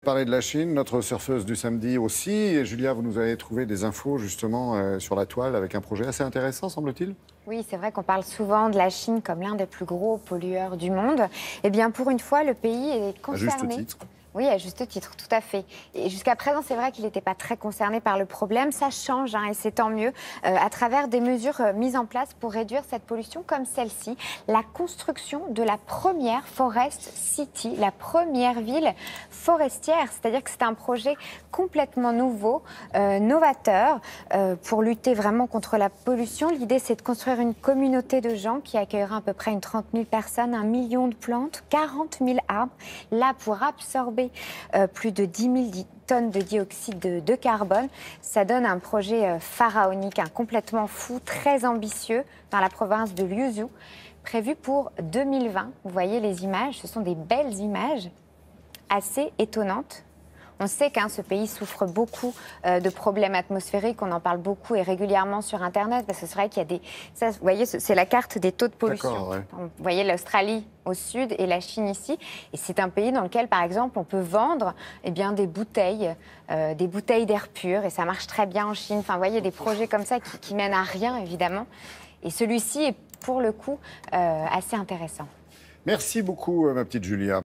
Parler de la Chine, notre surfeuse du samedi aussi. Et Julia, vous nous avez trouvé des infos justement sur la toile avec un projet assez intéressant, semble-t-il. Oui, c'est vrai qu'on parle souvent de la Chine comme l'un des plus gros pollueurs du monde. Eh bien, pour une fois, le pays est À juste concerné. titre. Oui, à juste titre, tout à fait. Et jusqu'à présent, c'est vrai qu'il n'était pas très concerné par le problème. Ça change, et c'est tant mieux, à travers des mesures mises en place pour réduire cette pollution, comme celle-ci, la construction de la première Forest City, la première ville forestière. C'est-à-dire que c'est un projet complètement nouveau, novateur, pour lutter vraiment contre la pollution. L'idée, c'est de construire une communauté de gens qui accueillera à peu près une 30 000 personnes, 1 million de plantes, 40 000 arbres, là pour absorber plus de 10 000 tonnes de dioxyde de carbone. Ça donne un projet pharaonique, complètement fou, très ambitieux, dans la province de Liuzhou, prévu pour 2020. Vous voyez les images, ce sont des belles images, assez étonnantes. On sait que ce pays souffre beaucoup de problèmes atmosphériques, on en parle beaucoup et régulièrement sur Internet, parce que c'est vrai qu'il y a des... Ça, vous voyez, c'est la carte des taux de pollution. Ouais. Vous voyez l'Australie au sud et la Chine ici. Et c'est un pays dans lequel, par exemple, on peut vendre des bouteilles d'air pur, et ça marche très bien en Chine. Enfin, vous voyez, des projets comme ça qui mènent à rien, évidemment. Et celui-ci est, pour le coup, assez intéressant. Merci beaucoup, ma petite Julia.